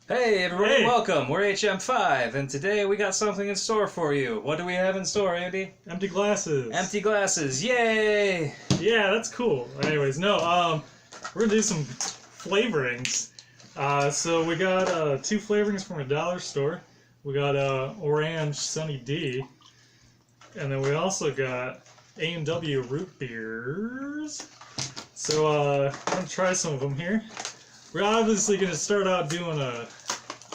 Hey everybody, Hey. welcome. We're HM5, and today we got something in store for you. What do we have in store, Andy? Empty glasses. Empty glasses, yay! Yeah, that's cool. Anyways, no, we're gonna do some flavorings. So we got two flavorings from a dollar store. We got orange Sunny D, and then we also got A&W Rootbeers. So I'm gonna try some of them here. We're obviously gonna start out doing a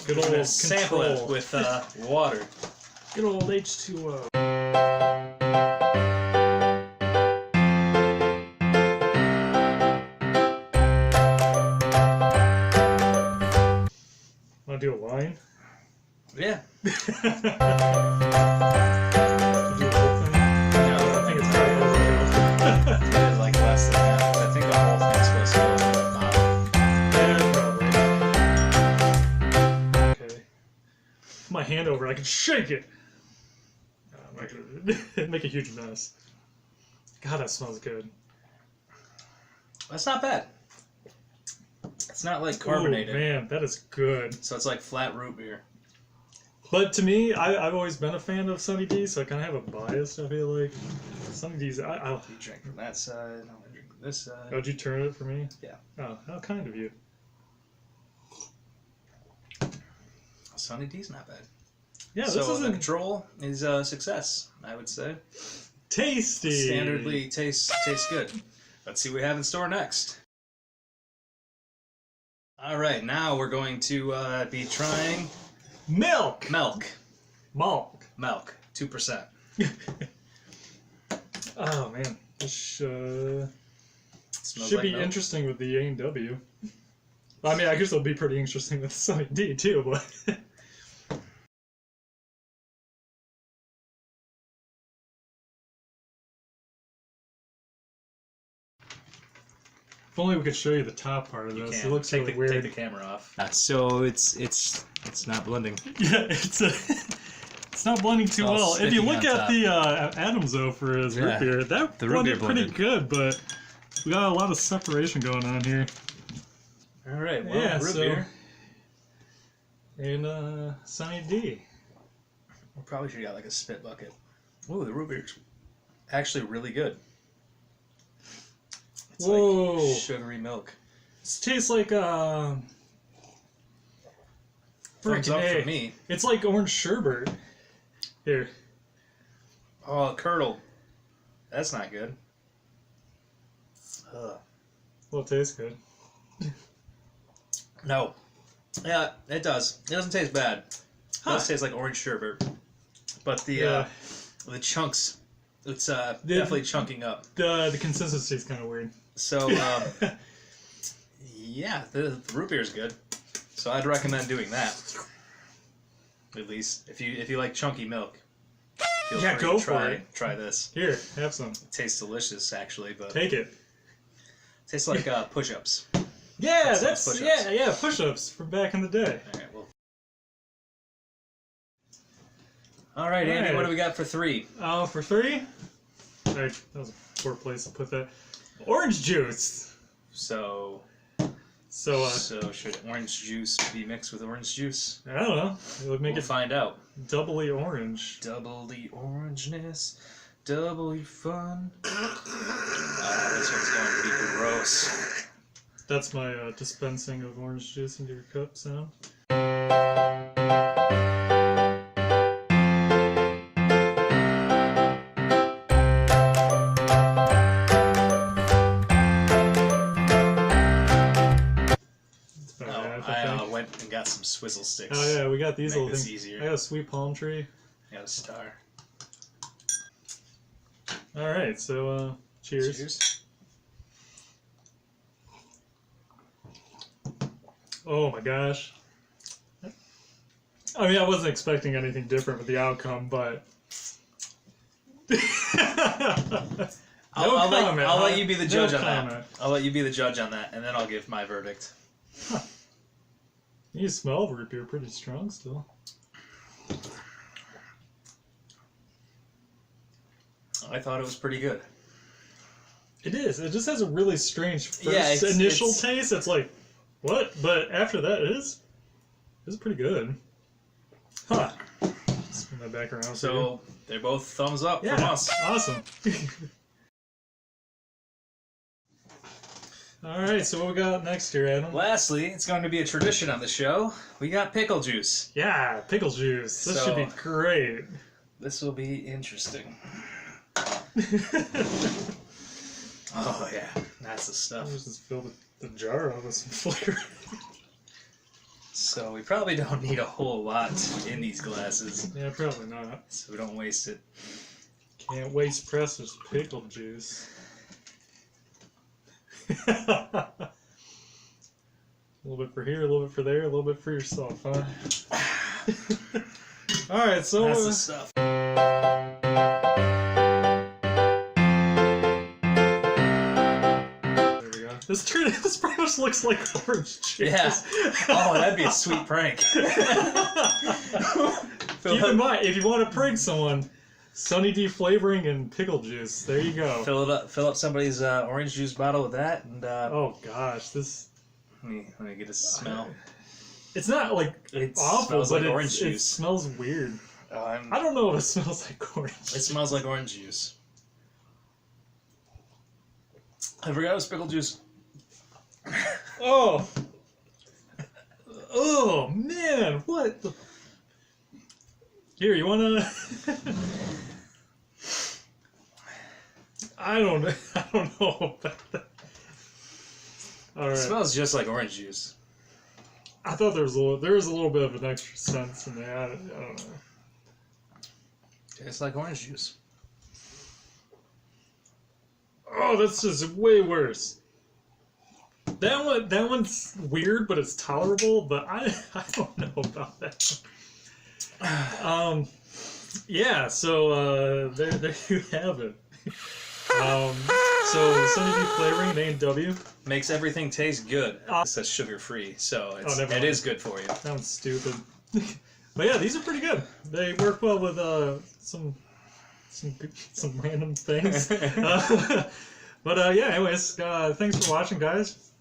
good old Sample control it with water. good old H2O. Want to do a line? Yeah. Do the whole thing? I think it's kind of overkill. I did like less than that. I think the whole thing's supposed to go in the bottom. Yeah, probably. Okay. Put my hand over it, I can shake it! I'm not gonna make a huge mess. God, that smells good. That's not bad. It's not like carbonated. Ooh, man, that is good. So it's like flat root beer. But to me, I've always been a fan of Sunny D, so I kind of have a bias, I feel like. Sunny D's, You drink from that side, I'm gonna drink from this side. Oh, did you turn it for me? Yeah. Oh, how kind of you. Sunny D's not bad. Yeah, this So the isn't control is a success, I would say. tasty. Standardly tastes good. Let's see what we have in store next. Alright, now we're going to be trying Milk! milk. Milk. Milk. 2%. Oh, man. This Smells should like be milk. interesting with the A&W. I mean, I guess it'll be pretty interesting with Sunny D, too, but... If only we could show you the top part of this. It looks really weird. Take the camera off. So it's not blending. Yeah, it's not blending too all well. If you sticking look on at the Adams though for his root Yeah, beer, that the root beer blended pretty good, but we got a lot of separation going on here. Alright, well, Yeah, root so- beer. And Sunny D. We probably should have got like a spit bucket. Ooh, the root beer's actually really good. It's Whoa. like sugary milk. This tastes like Thumbs freaking up A. for me. It's like orange sherbet. Here. Oh, curdled. That's not good. Ugh. Well, it tastes good. No. Yeah, it does. It doesn't taste bad. It Huh. does taste like orange sherbet. But the chunks, it's definitely chunking up. The consistency is kind of weird. So, yeah, the root beer is good. So I'd recommend doing that. At least if you like chunky milk. Feel Yeah, free go to try, for it. Try this. Here, have some. It tastes delicious, actually, but Take it. tastes like push-ups. Yeah, That's that's push-ups. push-ups from back in the day. All right, Andy, Alright. what do we got for 3? Oh, for 3? Sorry, that was a poor place to put that. Orange juice. So should orange juice be mixed with orange juice? I don't know. It would make We'll it find out. doubly orange. Double the orangeness, doubly fun. This one's going to be gross. That's my dispensing of orange juice into your cup sound. That's about No, half, I think. went and got some swizzle sticks. Oh yeah, we got these Make little this things. easier. I got a sweet palm tree. Got a star. All right, so cheers. Cheers. Oh my gosh. I mean, I wasn't expecting anything different with the outcome, but I'll let you be the judge No on comment. that. I'll let you be the judge on that, and then I'll give my verdict. You smell root beer pretty strong still. I thought it was pretty good. It is. It just has a really strange first Yeah, initial it's- taste. It's like, what? But after that, it is This is pretty good. Huh. Spin that back around. So they're both thumbs up yeah, from us. Awesome. All right, so what we got next here, Adam? Lastly, it's going to be a tradition on the show. We got pickle juice. Yeah, pickle juice. This should be great. This will be interesting. Oh yeah, that's the stuff. Let's just fill the jar up with some flavor. So we probably don't need a whole lot in these glasses. Yeah, probably not. So we don't waste it. Can't waste precious pickle juice. A little bit for here, a little bit for there, a little bit for yourself, huh? Alright, so... That's the stuff. There we go. This pretty much looks like orange juice. Yeah. Oh, that'd be a sweet prank. Keep in mind, if you want to prank someone, Sunny D flavoring and pickle juice. There you go. Fill up somebody's orange juice bottle with that, and oh gosh, this. let me get a smell. It's not like awful, smells but like orange it juice. smells weird. I I don't know if it smells like orange. It smells like orange juice. I forgot it was pickle juice. Oh. Oh man, what the? Here, you wanna? I don't know about that. All right. It smells just like orange juice. I thought there was a little bit of an extra sense in there. I don't know. It's like orange juice. Oh, that's just way worse. That one's weird, but it's tolerable. But I don't know about that. Yeah. So there you have it. So Sunny D flavoring and A&W Makes everything taste good. It says sugar free, so it is good for you. Sounds stupid. But yeah, these are pretty good. They work well with some random things. But yeah, anyways, thanks for watching, guys.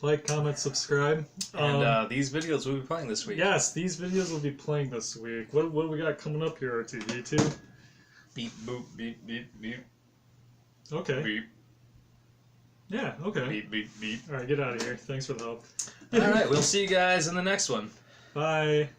Like, comment, subscribe. And these videos we'll be playing this week. Yes, these videos will be playing this week. What do we got coming up here, RT? YouTube? Beep boop beep beep beep. Okay. Beep Yeah, okay. beep beep beep. Alright, get out of here. Thanks for the help. All right, we'll see you guys in the next one. Bye.